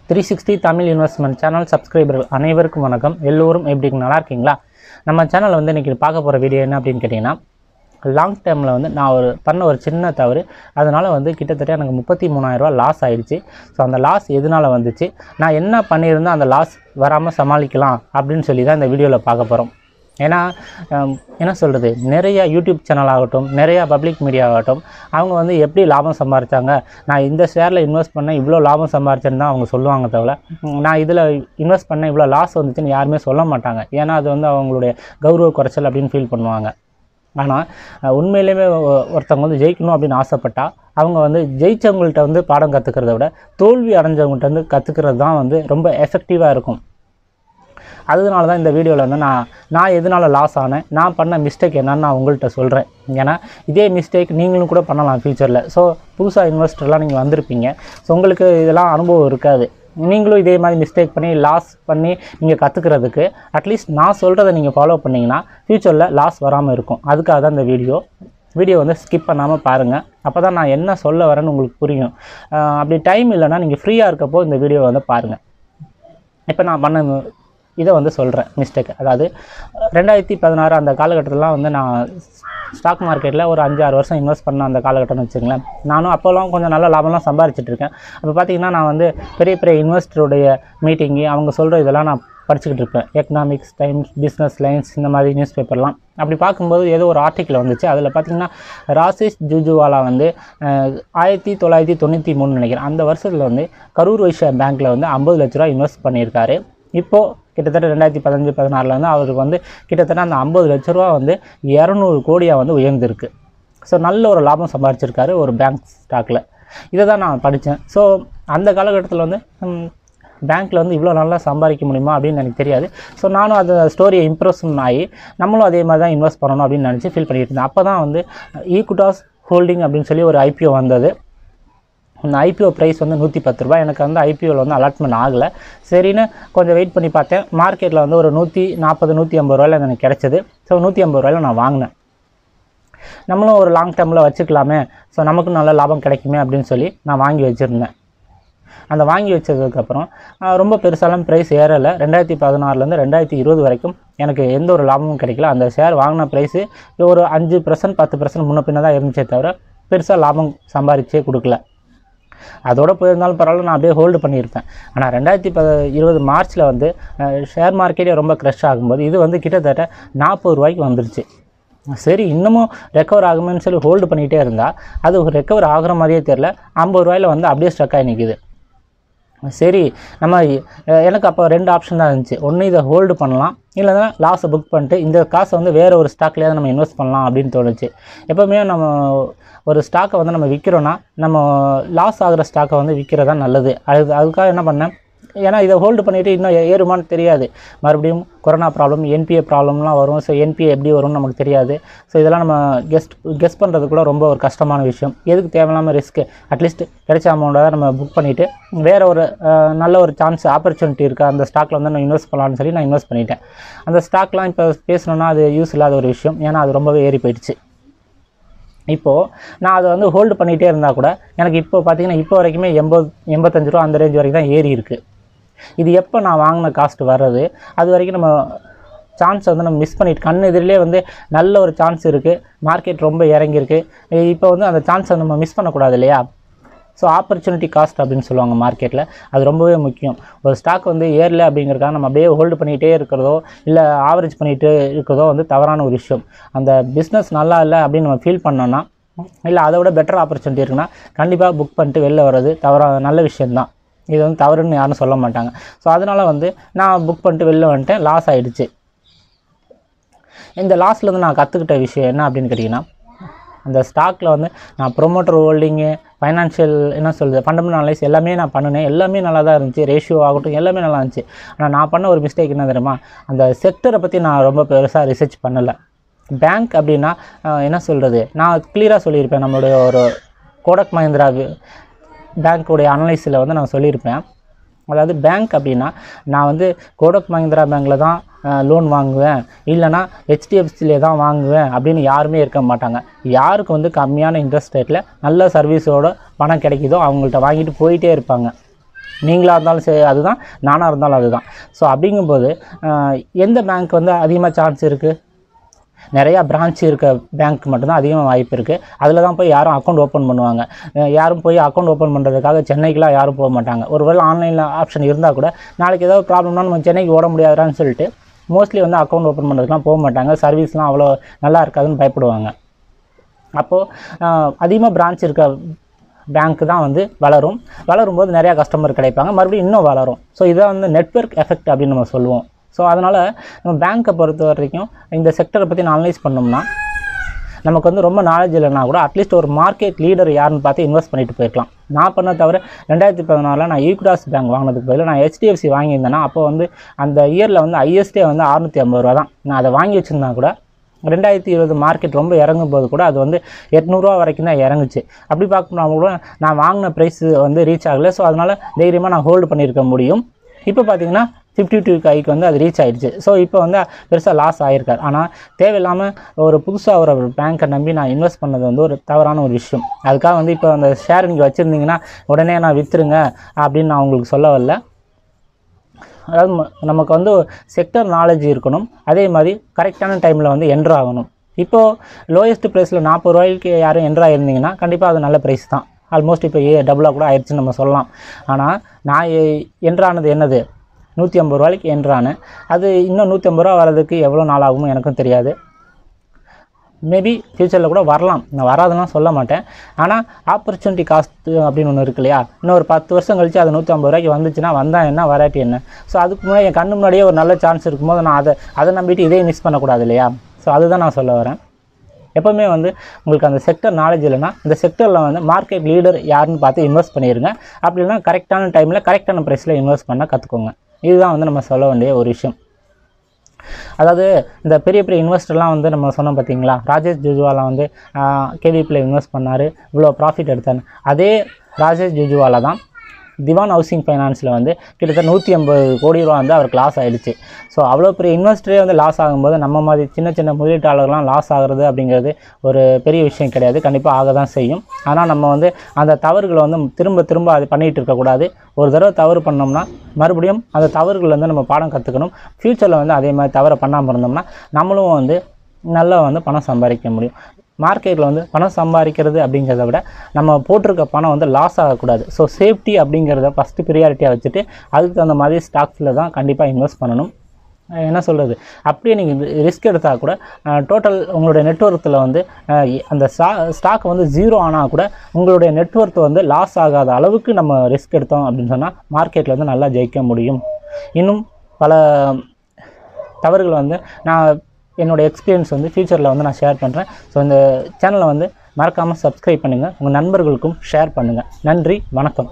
360 Tamil investment channel சப்ஸ்கிரைபர்கள் அனைவருக்கும் வணக்கம். எல்லோரும் எப்படி நல்லா இருக்கீங்களா? நம்ம சேனல் வந்து இன்றைக்கி பார்க்க போகிற வீடியோ என்ன அப்படின்னு கேட்டிங்கன்னா, லாங் டேர்மில் வந்து நான் பண்ண ஒரு சின்ன தவறு, அதனால் வந்து கிட்டத்தட்ட எனக்கு 33,000 ரூபா லாஸ் ஆகிடுச்சு. ஸோ அந்த லாஸ் எதனால் வந்துச்சு, நான் என்ன பண்ணியிருந்தேன் அந்த லாஸ் வராமல் சமாளிக்கலாம் அப்படின்னு சொல்லி தான் இந்த வீடியோவில் பார்க்க போகிறோம். ஏன்னா என்ன சொல்கிறது, நிறையா யூடியூப் சேனல் ஆகட்டும், நிறையா பப்ளிக் மீடியா ஆகட்டும், அவங்க வந்து எப்படி லாபம் சம்பாதிச்சாங்க, நான் இந்த ஷேரில் இன்வெஸ்ட் பண்ணேன் இவ்வளோ லாபம் சம்பாரிச்சேன்னு தான் அவங்க சொல்லுவாங்க தவிர, நான் இதில் இன்வெஸ்ட் பண்ணேன் இவ்வளோ லாஸ் வந்துச்சுன்னு யாருமே சொல்ல மாட்டாங்க. ஏன்னா அது வந்து அவங்களுடைய கௌரவ குறைச்சல் அப்படின்னு ஃபீல் பண்ணுவாங்க. ஆனால் உண்மையிலேயுமே ஒருத்தவங்க வந்து ஜெயிக்கணும் அப்படின்னு ஆசைப்பட்டால் அவங்க வந்து ஜெயித்தவங்கள்ட்ட வந்து பாடம் கற்றுக்கிறத விட தோல்வி அடைஞ்சவங்கள்ட்ட வந்து கற்றுக்கிறது தான் வந்து ரொம்ப எஃபெக்டிவாக இருக்கும். அதனால தான் இந்த வீடியோவில் வந்து நான் எதனால் லாஸ் ஆனேன், நான் பண்ண மிஸ்டேக் என்னன்னு நான் உங்கள்கிட்ட சொல்கிறேன். ஏன்னா இதே மிஸ்டேக் நீங்களும் கூட பண்ணலாம் ஃப்யூச்சரில். ஸோ புதுசாக இன்வெஸ்டர்லாம் நீங்கள் வந்திருப்பீங்க, ஸோ உங்களுக்கு இதெல்லாம் அனுபவம் இருக்காது. நீங்களும் இதே மாதிரி மிஸ்டேக் பண்ணி லாஸ் பண்ணி நீங்கள் கற்றுக்கிறதுக்கு அட்லீஸ்ட் நான் சொல்கிறத நீங்கள் ஃபாலோ பண்ணிங்கன்னா ஃப்யூச்சரில் லாஸ் வராமல் இருக்கும். அதுக்காக தான் இந்த வீடியோ வந்து ஸ்கிப் பண்ணாமல் பாருங்கள். அப்போ தான் நான் என்ன சொல்ல வரேன்னு உங்களுக்கு புரியும். அப்படி டைம் இல்லைன்னா நீங்கள் ஃப்ரீயாக இருக்கப்போ இந்த வீடியோவை வந்து பாருங்கள். இப்போ நான் பண்ண இதை வந்து சொல்கிறேன் மிஸ்டேக். அதாவது 2016 அந்த காலகட்டத்திலாம் வந்து நான் ஸ்டாக் மார்க்கெட்டில் ஒரு 5-6 வருஷம் இன்வெஸ்ட் பண்ண அந்த காலகட்டம்னு வச்சுங்களேன். நானும் அப்போல்லாம் கொஞ்சம் நல்ல லாபம்லாம் சம்பாரிச்சிட்ருக்கேன். அப்போ பார்த்திங்கன்னா நான் வந்து பெரிய பெரிய இன்வெஸ்டருடைய மீட்டிங்கு அவங்க சொல்கிற இதெல்லாம் நான் படிச்சுக்கிட்டு இருப்பேன். எக்கனாமிக்ஸ் டைம்ஸ், பிஸ்னஸ் லைன்ஸ், இந்த மாதிரி நியூஸ் பேப்பர்லாம். அப்படி பார்க்கும்போது ஏதோ ஒரு ஆர்டிக்கிள் வந்துச்சு. அதில் பார்த்திங்கன்னா ராசேஷ் ஜூஜுவாலா வந்து 1993 நினைக்கிறேன், அந்த வருஷத்தில் வந்து கரூர் வைஸ்யா பேங்க்கில் வந்து 50 லட்ச ரூபா இன்வெஸ்ட் பண்ணியிருக்காரு. இப்போது கிட்டத்தட்ட 2015-16 வந்து அவருக்கு வந்து கிட்டத்தட்ட அந்த 50 லட்ச ரூபா வந்து 200 கோடியாக வந்து உயர்ந்திருக்கு. ஸோ நல்ல ஒரு லாபம் சம்பாதிச்சிருக்காரு ஒரு பேங்க் ஸ்டாக்கில். இதை தான் நான் படித்தேன். ஸோ அந்த காலகட்டத்தில் வந்து பேங்க்கில் வந்து இவ்வளோ நல்லா சம்பாதிக்க முடியுமா அப்படின்னு எனக்கு தெரியாது. ஸோ நானும் அந்த ஸ்டோரியை இம்ப்ரெஷன் ஆகி நம்மளும் அதே மாதிரி தான் இன்வெஸ்ட் பண்ணணும் அப்படின்னு நினச்சி ஃபீல் பண்ணிகிட்டு இருந்தேன். அப்போ தான் வந்து ஈக்விட்டாஸ் ஹோல்டிங் அப்படின்னு சொல்லி ஒரு ஐபிஓ வந்தது. அந்த ஐபிஓ ப்ரைஸ் வந்து 110 ரூபா. எனக்கு வந்து ஐபிஓவில் வந்து அலாட்மெண்ட் ஆகலை. சரின்னு கொஞ்சம் வெயிட் பண்ணி பார்த்தேன். மார்க்கெட்டில் வந்து ஒரு 140-150 ரூபாயில் எனக்கு கிடச்சிது. ஸோ 150 ரூபாயில் நான் வாங்கினேன். நம்மளும் ஒரு லாங் டேர்மில் வச்சுக்கலாமே, ஸோ நமக்கும் நல்ல லாபம் கிடைக்குமே அப்படின்னு சொல்லி நான் வாங்கி வச்சுருந்தேன். அந்த வாங்கி வச்சதுக்கப்புறம் ரொம்ப பெருசாலாம் ப்ரைஸ் ஏறலை. 2016லேருந்து 2020 வரைக்கும் எனக்கு எந்த ஒரு லாபமும் கிடைக்கல. அந்த ஷேர் வாங்கின ப்ரைஸு ஒரு 5%, 10% முன்ன பின்ன தான் இருந்துச்சே தவிர பெருசாக லாபம் சம்பாதிச்சே கொடுக்கல. அதோடு போயிருந்தாலும் பரவாயில்ல, நான் அப்படியே ஹோல்டு பண்ணியிருப்பேன். ஆனால் 2020 மார்ச்சில் வந்து ஷேர் மார்க்கெட்டே ரொம்ப க்ரஷ் ஆகும்போது இது வந்து கிட்டத்தட்ட 40 ரூபாய்க்கு வந்துருச்சு. சரி, இன்னமும் ரெக்கவர் ஆகுமேன்னு சொல்லி ஹோல்டு பண்ணிகிட்டே இருந்தால் அது ரெக்கவர் ஆகிற மாதிரியே தெரில. 50 ரூபாயில் வந்து அப்படியே ஸ்ட்ரக் ஆகி நிற்கிது. சரி, எனக்கு அப்போ 2 ஆப்ஷன் தான் இருந்துச்சு. ஒன்று இதை ஹோல்டு பண்ணலாம், இல்லைன்னா லாஸை புக் பண்ணிட்டு இந்த காசை வந்து வேறு ஒரு ஸ்டாக்லேயாவது நம்ம இன்வெஸ்ட் பண்ணலாம் அப்படின்னு தோணுச்சு. எப்போவுமே நம்ம ஒரு ஸ்டாக்கை வந்து நம்ம விற்கிறோன்னா நம்ம லாஸ் ஆகிற ஸ்டாக்கை வந்து விற்கிறதா நல்லது. அதுக்காக என்ன பண்ணேன், ஏன்னா இதை ஹோல்டு பண்ணிவிட்டு இன்னும் ஏறுமான்னு தெரியாது. மறுபடியும் கொரோனா ப்ராப்ளம், என்பிஏ ப்ராப்ளம்லாம் வரும். ஸோ என்பிஏ எப்படி வரும்னு நமக்கு தெரியாது. ஸோ இதெல்லாம் நம்ம கெஸ் பண்ணுறது கூட ரொம்ப ஒரு கஷ்டமான விஷயம். எதுக்கு தேவையில்லாமல் ரிஸ்க்கு, அட்லீஸ்ட் கிடைச்ச அமௌண்ட்டாக நம்ம புக் பண்ணிவிட்டு வேறு ஒரு நல்ல ஒரு சான்ஸ் ஆப்பர்ச்சுனிட்டி இருக்குது அந்த ஸ்டாக்கில் வந்து நான் இன்வெஸ்ட் பண்ணலான்னு சொல்லி நான் இன்வெஸ்ட் பண்ணிட்டேன். அந்த ஸ்டாக்லாம் இப்போ பேசணுன்னா அது யூஸ் இல்லாத ஒரு விஷயம். ஏன்னா அது ரொம்பவே ஏறி போயிடுச்சு. இப்போது நான் அதை வந்து ஹோல்டு பண்ணிகிட்டே இருந்தால் கூட எனக்கு இப்போ பார்த்திங்கன்னா இப்போ வரைக்குமே 85 ரூபா அந்த ரேஞ்ச் வரைக்கும் தான் ஏறி இருக்குது. இது எப்போ நான் வாங்கின காஸ்ட் வர்றது, அது வரைக்கும் நம்ம சான்ஸை வந்து நம்ம மிஸ் பண்ணிட்டு, கண் எதிரிலே வந்து நல்ல ஒரு சான்ஸ் இருக்குது, மார்க்கெட் ரொம்ப இறங்கியிருக்கு. இப்போ வந்து அந்த சான்ஸை நம்ம மிஸ் பண்ணக்கூடாது இல்லையா? ஸோ ஆப்பர்ச்சுனிட்டி காஸ்ட் அப்படின்னு சொல்லுவாங்க மார்க்கெட்டில். அது ரொம்பவே முக்கியம். ஒரு ஸ்டாக் வந்து ஏறல அப்படிங்கிறதுக்காக நம்ம அப்படியே ஹோல்டு பண்ணிகிட்டே இருக்கிறதோ இல்லை ஆவரேஜ் பண்ணிகிட்டு இருக்கிறதோ வந்து தவறான ஒரு விஷயம். அந்த பிஸ்னஸ் நல்லா இல்லை அப்படின்னு நம்ம ஃபீல் பண்ணோன்னா, இல்லை அதை விட பெட்டர் ஆப்பர்ச்சுனிட்டி இருக்குன்னா கண்டிப்பாக புக் பண்ணிட்டு வெளில வர்றது நல்ல விஷயந்தான். இது வந்து தவறுன்னு யாரும் சொல்ல மாட்டாங்க. ஸோ அதனால் வந்து நான் புக் பண்ணிட்டு வெளில வந்துட்டேன். லாஸ் ஆகிடுச்சு. இந்த லாஸ்லேருந்து நான் கற்றுக்கிட்ட விஷயம் என்ன அப்படின்னு கேட்டிங்கன்னா, அந்த ஸ்டாக்கில் வந்து நான் ப்ரொமோட்டர் ஹோல்டிங்கு, ஃபைனான்ஷியல் என்ன சொல்கிறது, ஃபண்டமெண்டல் அனலைஸ் எல்லாமே நான் பண்ணினேன். எல்லாமே நல்லா தான் இருந்துச்சு. ரேஷியோ ஆகட்டும் எல்லாமே நல்லா இருந்துச்சு. ஆனால் நான் பண்ண ஒரு மிஸ்டேக் என்ன தெரியுமா, அந்த செக்டரை பற்றி நான் ரொம்ப பெருசாக ரிசர்ச் பண்ணலை. பேங்க் அப்படின்னா என்ன சொல்கிறது, நான் கிளியராக சொல்லியிருப்பேன். நம்மளுடைய ஒரு கோடக் மஹிந்திரா பேங்க்குடைய அனலைஸில் வந்து நான் சொல்லியிருப்பேன். அதாவது பேங்க் அப்படின்னா நான் வந்து கோடக் மஹிந்திரா பேங்க்கில் தான் லோன் வாங்குவேன், இல்லைனா ஹெச்டிஎஃப்சிலே தான் வாங்குவேன் அப்படின்னு யாருமே இருக்க மாட்டாங்க. யாருக்கு வந்து கம்மியான இன்ட்ரெஸ்ட் ரேட்டில் நல்ல சர்வீஸோட பணம் கிடைக்குதோ அவங்கள்ட்ட வாங்கிட்டு போயிட்டே இருப்பாங்க. நீங்களாக இருந்தாலும் சரி அதுதான், நானாக இருந்தாலும் அதுதான். ஸோ அப்படிங்கும்போது எந்த பேங்க் வந்து அதிகமாக சான்ஸ் இருக்குது? நிறையா பிரான்ச் இருக்க பேங்க் மட்டும்தான் அதிகமாக வாய்ப்பு இருக்குது. அதில் தான் போய் யாரும் அக்கௌண்ட் ஓப்பன் பண்ணுவாங்க. யாரும் போய் அக்கௌண்ட் ஓப்பன் பண்ணுறதுக்காக சென்னைக்கெலாம் யாரும் போக மாட்டாங்க. ஒருவேளை ஆன்லைனில் ஆப்ஷன் இருந்தால் கூட நாளைக்கு ஏதாவது ப்ராப்ளம்னா நம்ம சென்னைக்கு ஓட முடியாதுன்னு சொல்லிட்டு மோஸ்ட்லி வந்து அக்கௌண்ட் ஓப்பன் பண்ணுறதுக்குலாம் போக மாட்டாங்க. சர்வீஸ்லாம் அவ்வளோ நல்லா இருக்காதுன்னு பயப்படுவாங்க. அப்போது அதிகமாக பிரான்ச் இருக்க பேங்க் தான் வந்து வளரும்போது நிறையா கஸ்டமர் கிடைப்பாங்க, மறுபடியும் இன்னும் வளரும். ஸோ இதை வந்து நெட்வொர்க் எஃபெக்ட் அப்படின்னு நம்ம சொல்லுவோம். ஸோ அதனால் நம்ம பேங்க்கை பொறுத்த வரைக்கும் இந்த செக்டரை பற்றி நான் அனலைஸ் பண்ணோம்னா நமக்கு வந்து ரொம்ப நாலேஜ் இல்லைனா கூட அட்லீஸ்ட் ஒரு மார்க்கெட் லீடர் யாருன்னு பார்த்து இன்வெஸ்ட் பண்ணிட்டு போயிருக்கலாம். நான் பண்ண தவிர 2014 நான் ஈக்விடாஸ் பேங்க் வாங்கினதுக்கு பதில் நான் HDFC வாங்கியிருந்தேன்னா அப்போ வந்து அந்த இயரில் வந்து ஐஎஸ்டே வந்து 650 ரூபா தான். நான் அதை வாங்கி வச்சுருந்தா கூட 2020 மார்க்கெட் ரொம்ப இறங்கும் போது கூட அது வந்து 800 ரூபா வரைக்கும் தான் இறங்குச்சு. அப்படி பார்க்கணும்னா கூட நான் வாங்கின ப்ரைஸ் வந்து ரீச் ஆகலை. ஸோ அதனால் தைரியமாக நான் ஹோல்டு பண்ணியிருக்க முடியும். இப்போ பார்த்தீங்கன்னா 52 கைக்கு வந்து அது ரீச் ஆகிடுச்சு. ஸோ இப்போ வந்து பெருசாக லாஸ் ஆகிருக்காரு. ஆனால் தேவையில்லாமல் ஒரு புதுசாக ஒரு பேங்க்கை நம்பி நான் இன்வெஸ்ட் பண்ணது வந்து ஒரு தவறான ஒரு விஷயம். அதுக்காக வந்து இப்போ அந்த ஷேர் நீங்கள் வச்சுருந்தீங்கன்னா உடனே நான் விற்றுருங்க அப்படின்னு நான் உங்களுக்கு சொல்ல வரல. அதாவது நமக்கு வந்து செக்டர் நாலேஜ் இருக்கணும், அதே மாதிரி கரெக்டான டைமில் வந்து என்ட்ரு ஆகணும். இப்போது லோயஸ்ட் ப்ரைஸில் 40 ரூபாய்க்கு யாரும் என்ட்ரு ஆகிருந்தீங்கன்னா கண்டிப்பாக அது நல்ல ப்ரைஸ் தான். ஆல்மோஸ்ட் இப்போ டபுளாக கூட ஆயிடுச்சுன்னு நம்ம சொல்லலாம். ஆனால் நான் என்ட்ரானது என்னது 150 ரூபாய்க்கு என்ட்ரானேன். அது இன்னும் 150 ரூபா வரதுக்கு எவ்வளோ நாள் ஆகுமோ எனக்கும் தெரியாது. மேபி ஃப்யூச்சரில் கூட வரலாம், நான் வராதுலாம் சொல்ல மாட்டேன். ஆனால் ஆப்பர்ச்சுனிட்டி காஸ்ட்டு அப்படின்னு ஒன்று இருக்கு இல்லையா, இன்னும் ஒரு 10 வருஷம் கழிச்சு அது 150 ரூபாய்க்கு வந்துச்சுன்னா வந்தால் என்ன வராட்டி என்ன. ஸோ அதுக்கு முன்னாடி என் கண்ணு முன்னாடியே ஒரு நல்ல சான்ஸ் இருக்கும்போது நான் அதை நம்பிட்டு இதே மிஸ் பண்ணக்கூடாது இல்லையா. ஸோ அதுதான் நான் சொல்ல வரேன். எப்போவுமே வந்து உங்களுக்கு அந்த செக்டர் நாலேஜ் இல்லைன்னா இந்த செக்டரில் வந்து மார்க்கெட் லீடர் யாருன்னு பார்த்து இன்வெஸ்ட் பண்ணிடுங்க. அப்படி இல்லைனா கரெக்டான டைமில் கரெக்டான ப்ரைஸில் இன்வெஸ்ட் பண்ண கற்றுக்கோங்க. இதுதான் வந்து நம்ம சொல்ல வேண்டிய ஒரு விஷயம். அதாவது இந்த பெரிய பெரிய இன்வெஸ்டர்லாம் வந்து நம்ம சொன்னோம் பார்த்தீங்களா, ராஜேஷ் ஜுஜுவாலா வந்து கேவிபியில் இன்வெஸ்ட் பண்ணார், இவ்வளோ ப்ராஃபிட் எடுத்தார். அதே ராஜேஷ் ஜுஜுவாலா தான் திவான் ஹவுசிங் ஃபைனான்ஸில் வந்து கிட்டத்தட்ட 150 கோடி ரூபா வந்து அவருக்கு லாஸ் ஆகிடுச்சு. ஸோ அவ்வளோ பெரிய இன்வெஸ்டரே வந்து லாஸ் ஆகும்போது நம்ம மாதிரி சின்ன சின்ன முதலீட்டாளர்கள்லாம் லாஸ் ஆகிறது அப்படிங்கிறது ஒரு பெரிய விஷயம் கிடையாது, கண்டிப்பாக ஆக தான் செய்யும். ஆனால் நம்ம வந்து அந்த தவறுகளை வந்து திரும்ப அது பண்ணிகிட்டு இருக்கக்கூடாது. ஒரு தடவை தவறு பண்ணோம்னா மறுபடியும் அந்த தவறுகள் வந்து நம்ம பாடம் கற்றுக்கணும். ஃப்யூச்சரில் வந்து அதே மாதிரி தவறை பண்ணாமல் இருந்தோம்னா நம்மளும் வந்து நல்லா வந்து பணம் சம்பாதிக்க முடியும். மார்க்கெட்டில் வந்து பணம் சம்பாதிக்கிறது அப்படிங்கிறத விட நம்ம போட்டிருக்க பணம் வந்து லாஸ் ஆகக்கூடாது. ஸோ சேஃப்டி அப்படிங்கிறத ஃபஸ்ட்டு ப்ரியாரிட்டியாக வச்சுட்டு அதுக்கு தகுந்த மாதிரி ஸ்டாக்ஸில் தான் கண்டிப்பாக இன்வெஸ்ட் பண்ணணும். என்ன சொல்கிறது, அப்படியே நீங்கள் ரிஸ்க் எடுத்தால் கூட டோட்டல் உங்களுடைய நெட்வொர்த்தில் வந்து அந்த ஸ்டாக் வந்து 0 ஆனால் கூட உங்களுடைய நெட்வொர்த் வந்து லாஸ் ஆகாத அளவுக்கு நம்ம ரிஸ்க் எடுத்தோம் அப்படின்னு சொன்னால் மார்க்கெட்டில் வந்து நல்லா ஜெயிக்க முடியும். இன்னும் பல தவறுகள் வந்து நான் என்னோடய எக்ஸ்பீரியன்ஸ் வந்து ஃப்யூச்சரில் வந்து நான் ஷேர் பண்ணுறேன். ஸோ இந்த சேனலை வந்து மறக்காமல் சப்ஸ்கிரைப் பண்ணுங்கள், உங்கள் நண்பர்களுக்கும் ஷேர் பண்ணுங்கள். நன்றி, வணக்கம்.